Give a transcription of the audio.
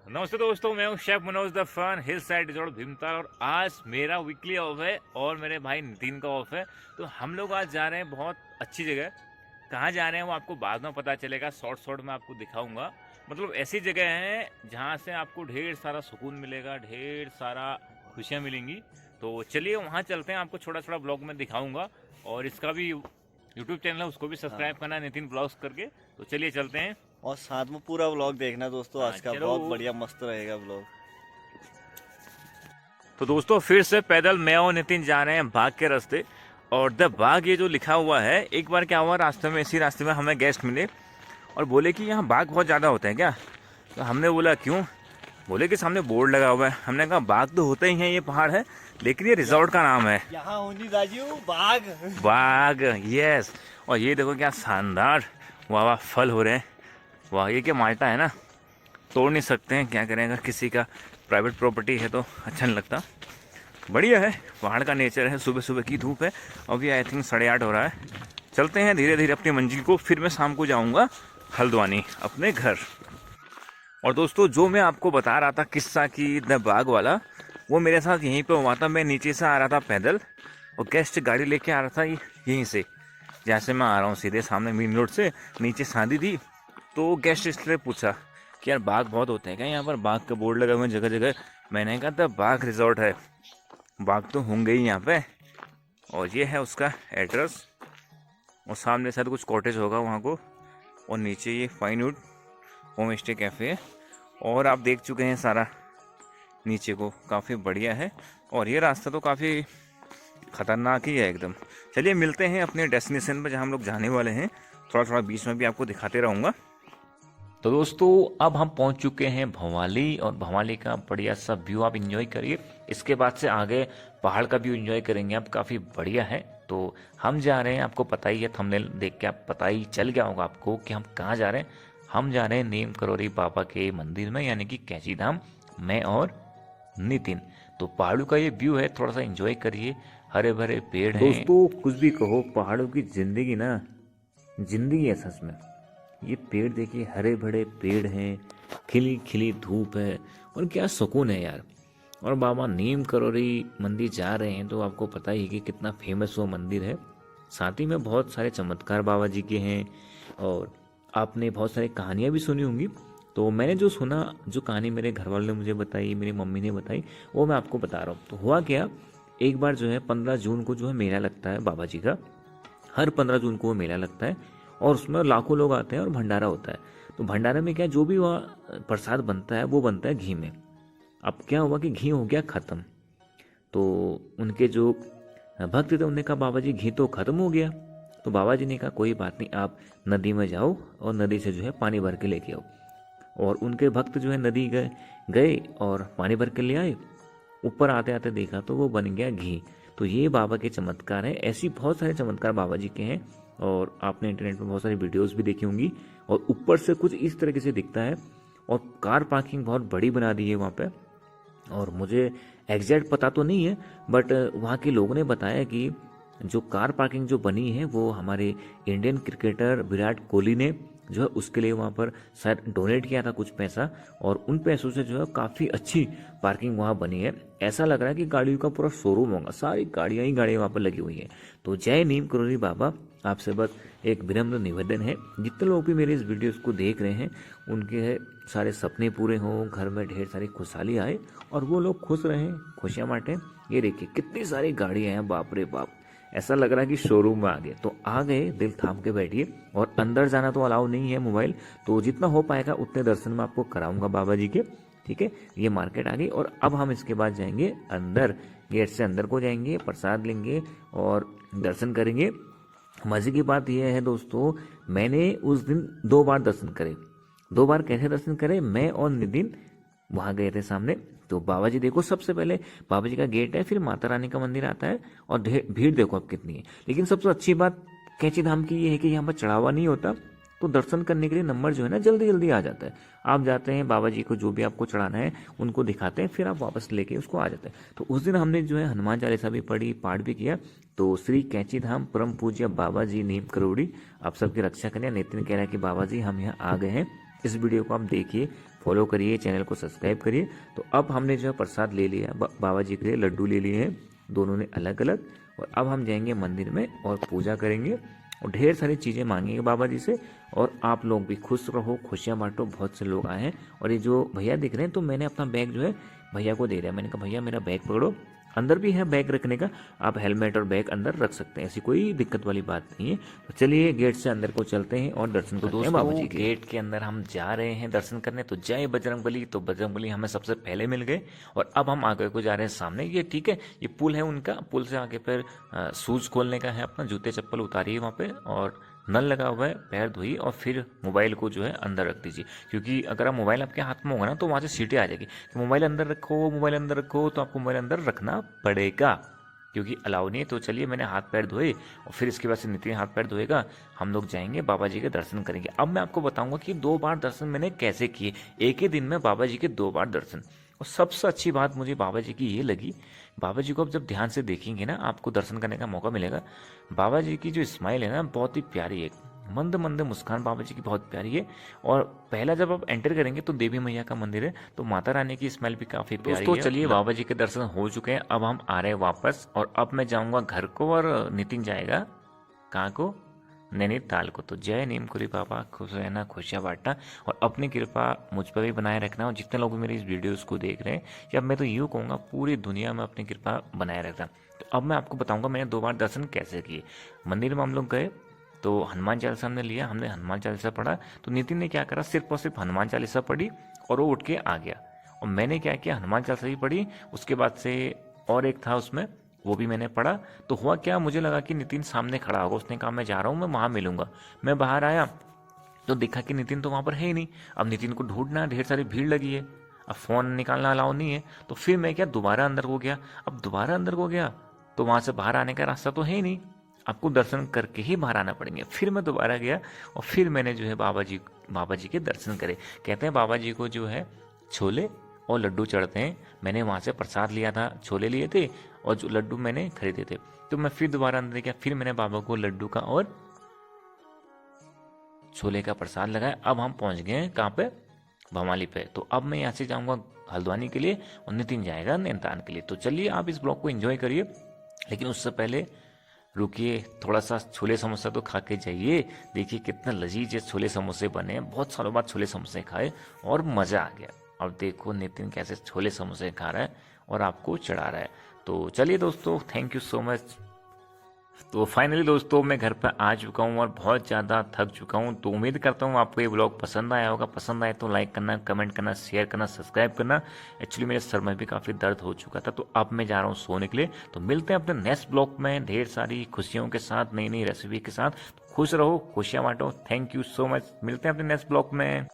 नमस्ते दोस्तों, मैं हूं chef Manoj the fun hill side resort Bhimtal. और आज मेरा वीकली ऑफ है और मेरे भाई नितिन का ऑफ है। तो हम लोग आज जा रहे हैं बहुत अच्छी जगह। कहाँ जा रहे हैं वो आपको बाद में पता चलेगा, शॉर्ट शॉर्ट में आपको दिखाऊंगा। मतलब ऐसी जगह है जहाँ से आपको ढेर सारा सुकून मिलेगा, ढेर सारा खुशियाँ मिलेंगी। तो चलिए वहाँ चलते हैं, आपको छोटा छोटा ब्लॉग में दिखाऊंगा। और इसका भी यूट्यूब चैनल है, उसको भी सब्सक्राइब करना है, नितिन ब्लॉग्स करके। तो चलिए चलते हैं और साथ में पूरा व्लॉग देखना दोस्तों। हाँ, आज का चलो। बहुत बढ़िया मस्त रहेगा व्लॉग। तो दोस्तों फिर से पैदल मैं और नितिन जा रहे हैं बाग के रास्ते। और द बाग ये जो लिखा हुआ है, एक बार क्या हुआ रास्ते में, इसी रास्ते में हमें गेस्ट मिले और बोले कि यहाँ बाग बहुत ज़्यादा होते हैं क्या। तो हमने बोला क्यों, बोले कि सामने बोर्ड लगा हुआ है। हमने कहा बाग तो होते ही हैं, ये पहाड़ है, लेकिन ये रिजॉर्ट का नाम है यहाँ होनी राजू बाग। बाग। यस। और ये देखो क्या शानदार वाह वाह फल हो रहे हैं। वाह, ये क्या माल्टा है ना, तोड़ नहीं सकते हैं, क्या करें, अगर किसी का प्राइवेट प्रॉपर्टी है तो अच्छा नहीं लगता। बढ़िया है, पहाड़ का नेचर है, सुबह सुबह की धूप है। अभी आई थिंक 8:30 हो रहा है। चलते हैं धीरे धीरे अपनी मंजिल को, फिर मैं शाम को जाऊंगा हल्द्वानी अपने घर। और दोस्तों जो मैं आपको बता रहा था किस्सा की द बाग वाला, वो मेरे साथ यहीं पे हुआ था। मैं नीचे से आ रहा था पैदल और गेस्ट गाड़ी लेके आ रहा था यहीं से, जैसे मैं आ रहा हूँ सीधे सामने मेन रोड से। नीचे शादी थी तो गेस्ट इसलिए पूछा कि यार बाग बहुत होते हैं क्या यहाँ पर, बाग के बोर्ड लगे हुए हैं जगह जगह। मैंने कहा था बाग रिजॉर्ट है, बाग तो होंगे ही यहाँ पे। और ये है उसका एड्रेस, और सामने शायद कुछ कॉटेज होगा वहाँ को, और नीचे ये फाइनवुड होम स्टे कैफ़े है। और आप देख चुके हैं सारा नीचे को, काफ़ी बढ़िया है। और ये रास्ता तो काफ़ी ख़तरनाक ही है एकदम। चलिए मिलते हैं अपने डेस्टिनेशन पर जहाँ हम लोग जाने वाले हैं। थोड़ा थोड़ा बीच में भी आपको दिखाते रहूँगा। तो दोस्तों अब हम पहुंच चुके हैं भवाली, और भवाली का बढ़िया सा व्यू आप एंजॉय करिए। इसके बाद से आगे पहाड़ का व्यू एंजॉय करेंगे आप, काफ़ी बढ़िया है। तो हम जा रहे हैं, आपको पता ही है, थंबनेल देख के आप पता ही चल गया होगा आपको कि हम कहाँ जा रहे हैं। हम जा रहे हैं नीम करोली बाबा के मंदिर में, यानी कि कैंची धाम, मैं और नितिन। तो पहाड़ों का ये व्यू है, थोड़ा सा एंजॉय करिए। हरे भरे पेड़ हैं। दोस्तों कुछ भी कहो, पहाड़ों की जिंदगी ना जिंदगी है सच में। ये पेड़ देखिए, हरे भरे पेड़ हैं, खिली खिली धूप है, और क्या सुकून है यार। और बाबा नीम करोली मंदिर जा रहे हैं तो आपको पता ही है कि कितना फेमस वो मंदिर है। साथ ही में बहुत सारे चमत्कार बाबा जी के हैं, और आपने बहुत सारी कहानियाँ भी सुनी होंगी। तो मैंने जो सुना, जो कहानी मेरे घर वालों ने मुझे बताई, मेरी मम्मी ने बताई, वो मैं आपको बता रहा हूँ। तो हुआ क्या, एक बार जो है 15 जून को जो है मेला लगता है बाबा जी का। हर 15 जून को वो मेला लगता है, और उसमें लाखों लोग आते हैं और भंडारा होता है। तो भंडारे में क्या, जो भी वहाँ प्रसाद बनता है वो बनता है घी में। अब क्या हुआ कि घी हो गया ख़त्म। तो उनके जो भक्त थे उन्होंने कहा बाबा जी घी तो ख़त्म हो गया। तो बाबा जी ने कहा कोई बात नहीं, आप नदी में जाओ और नदी से जो है पानी भर के लेके आओ। और उनके भक्त जो है नदी गए गए और पानी भर के ले आए। ऊपर आते आते देखा तो वो बन गया घी। तो ये बाबा के चमत्कार हैं। ऐसी बहुत सारे चमत्कार बाबा जी के हैं, और आपने इंटरनेट पर बहुत सारी वीडियोस भी देखी होंगी। और ऊपर से कुछ इस तरीके से दिखता है, और कार पार्किंग बहुत बड़ी बना दी है वहाँ पे। और मुझे एग्जैक्ट पता तो नहीं है, बट वहाँ के लोगों ने बताया कि जो कार पार्किंग जो बनी है वो हमारे इंडियन क्रिकेटर विराट कोहली ने जो है उसके लिए वहाँ पर शायद डोनेट किया था कुछ पैसा, और उन पैसों से जो है काफ़ी अच्छी पार्किंग वहाँ बनी है। ऐसा लग रहा है कि गाड़ियों का पूरा शोरूम होगा, सारी गाड़ियाँ ही गाड़ियाँ वहाँ पर लगी हुई हैं। तो जय नीम करोली बाबा। आपसे बस एक विनम्र निवेदन है, जितने लोग भी मेरे इस वीडियोस को देख रहे हैं उनके सारे सपने पूरे हों, घर में ढेर सारी खुशहाली आए, और वो लोग खुश रहें, खुशियाँ बांटें। ये देखिए कितनी सारी गाड़ियाँ हैं, बाप रे बाप, ऐसा लग रहा है कि शोरूम में आ गए। तो आ गए, दिल थाम के बैठिए। और अंदर जाना तो अलाउ नहीं है मोबाइल, तो जितना हो पाएगा उतने दर्शन में आपको कराऊंगा बाबा जी के। ठीक है, ये मार्केट आ गई, और अब हम इसके बाद जाएंगे अंदर। गेट से अंदर को जाएंगे, प्रसाद लेंगे और दर्शन करेंगे। मजे की बात यह है दोस्तों, मैंने उस दिन 2 बार दर्शन करे। 2 बार कैसे दर्शन करे, मैं और नितिन वहां गए थे सामने। तो बाबा जी देखो, सबसे पहले बाबा जी का गेट है, फिर माता रानी का मंदिर आता है, और भीड़ देखो अब कितनी है। लेकिन सबसे अच्छी बात कैंची धाम की ये है कि यहाँ पर चढ़ावा नहीं होता, तो दर्शन करने के लिए नंबर जो है ना जल्दी जल्दी आ जाता है। आप जाते हैं, बाबा जी को जो भी आपको चढ़ाना है उनको दिखाते हैं, फिर आप वापस लेके उसको आ जाते हैं। तो उस दिन हमने जो है हनुमान चालीसा भी पढ़ी, पाठ भी किया। तो श्री कैंची धाम परम पूज्य बाबा जी नीम करोड़ी आप सबकी रक्षा करें। नितिन कह रहा है कि बाबा जी हम यहाँ आ गए हैं। इस वीडियो को आप देखिए, फॉलो करिए, चैनल को सब्सक्राइब करिए। तो अब हमने जो है प्रसाद ले लिया, बाबा जी के लिए लड्डू ले लिए हैं, दोनों ने अलग अलग। और अब हम जाएंगे मंदिर में और पूजा करेंगे और ढेर सारी चीज़ें मांगेंगे बाबा जी से। और आप लोग भी खुश रहो, खुशियाँ बांटो। बहुत से लोग आए हैं। और ये जो भैया दिख रहे हैं, तो मैंने अपना बैग जो है भैया को दे दिया। मैंने कहा भैया मेरा बैग पकड़ो, अंदर भी है बैग रखने का, आप हेलमेट और बैग अंदर रख सकते हैं, ऐसी कोई दिक्कत वाली बात नहीं है। तो चलिए गेट से अंदर को चलते हैं और दर्शन करते हैं बाबा जी के। गेट के अंदर हम जा रहे हैं दर्शन करने। तो जय बजरंगबली। तो बजरंगबली हमें सबसे पहले मिल गए और अब हम आगे को जा रहे हैं सामने। ये ठीक है, ये पुल है उनका, पुल से आगे फिर शूज खोलने का है अपना, जूते चप्पल उतारिए वहाँ पे और नल लगा हुआ है, पैर धोइए और फिर मोबाइल को जो है अंदर रख दीजिए। क्योंकि अगर आप मोबाइल आपके हाथ में होगा ना तो वहाँ से सीटें आ जाएगी कि मोबाइल अंदर रखो, मोबाइल अंदर रखो, तो आपको मोबाइल अंदर रखना पड़ेगा क्योंकि अलाउ नहीं है। तो चलिए मैंने हाथ पैर धोए और फिर इसके बाद से नितिन हाथ पैर धोएगा, हम लोग जाएंगे बाबा जी के दर्शन करेंगे। अब मैं आपको बताऊंगा कि 2 बार दर्शन मैंने कैसे किए, एक ही दिन में बाबा जी के 2 बार दर्शन। और सबसे अच्छी बात मुझे बाबा जी की ये लगी, बाबा जी को आप जब ध्यान से देखेंगे ना, आपको दर्शन करने का मौका मिलेगा। बाबा जी की जो स्माइल है ना, बहुत ही प्यारी है, मंद मंद मुस्कान बाबा जी की बहुत प्यारी है। और पहला जब आप एंटर करेंगे तो देवी मैया का मंदिर है, तो माता रानी की स्मेल भी काफ़ी प्यारी है। तो चलिए बाबा जी के दर्शन हो चुके हैं, अब हम आ रहे हैं वापस। और अब मैं जाऊंगा घर को और नितिन जाएगा कहाँ को, नैनीताल को। तो जय नीमकुरी बाबा, खुश रहना, खुशियाँ बांटना और अपनी कृपा मुझ पर भी बनाए रखना। और जितने लोग मेरी इस वीडियोस को देख रहे हैं, या मैं तो यूँ कहूँगा पूरी दुनिया में अपनी कृपा बनाए रखना। तो अब मैं आपको बताऊँगा मैंने 2 बार दर्शन कैसे किए। मंदिर में हम लोग गए तो हनुमान चालीसा हमने लिया, हमने हनुमान चालीसा पढ़ा। तो नितिन ने क्या करा, सिर्फ और सिर्फ हनुमान चालीसा पढ़ी और वो उठ के आ गया। और मैंने क्या किया, हनुमान चालीसा भी पढ़ी, उसके बाद से और एक था उसमें, वो भी मैंने पढ़ा। तो हुआ क्या, मुझे लगा कि नितिन सामने खड़ा होगा, उसने कहा मैं जा रहा हूँ, मैं वहाँ मिलूंगा। मैं बाहर आया तो देखा कि नितिन तो वहाँ पर है ही नहीं। अब नितिन को ढूंढना, ढेर सारी भीड़ लगी है, अब फ़ोन निकालना अलाउ नहीं है। तो फिर मैं क्या दोबारा अंदर को गया। अब दोबारा अंदर को गया तो वहाँ से बाहर आने का रास्ता तो है ही नहीं, आपको दर्शन करके ही बाहर आना पड़ेंगे। फिर मैं दोबारा गया और फिर मैंने जो है बाबा जी के दर्शन करे। कहते हैं बाबा जी को जो है छोले और लड्डू चढ़ते हैं। मैंने वहाँ से प्रसाद लिया था, छोले लिए थे और जो लड्डू मैंने खरीदे थे। तो मैं फिर दोबारा अंदर गया, फिर मैंने बाबा को लड्डू का और छोले का प्रसाद लगाया। अब हम पहुँच गए हैं कहाँ पे, भवाली पे। तो अब मैं यहाँ से जाऊँगा हल्द्वानी के लिए और नितिन जाएगा नैनीताल के लिए। तो चलिए आप इस ब्लॉग को एंजॉय करिए, लेकिन उससे पहले रुकिए, थोड़ा सा छोले समोसा तो खा के जाइए। देखिए कितना लजीज ये छोले समोसे बने हैं, बहुत सालों बाद छोले समोसे खाए और मज़ा आ गया। और देखो नितिन कैसे छोले समोसे खा रहा है और आपको चढ़ा रहा है। तो चलिए दोस्तों, थैंक यू सो मच। तो फाइनली दोस्तों मैं घर पर आ चुका हूँ और बहुत ज़्यादा थक चुका हूँ। तो उम्मीद करता हूँ आपको ये ब्लॉग पसंद आया होगा। पसंद आए तो लाइक करना, कमेंट करना, शेयर करना, सब्सक्राइब करना। एक्चुअली मेरे सर में भी काफ़ी दर्द हो चुका था, तो अब मैं जा रहा हूँ सोने के लिए। तो मिलते हैं अपने नेक्स्ट ब्लॉग में ढेर सारी खुशियों के साथ, नई नई रेसिपी के साथ। तो खुश रहो, खुशियाँ बांटो। थैंक यू सो मच, मिलते हैं अपने नेक्स्ट ब्लॉग में।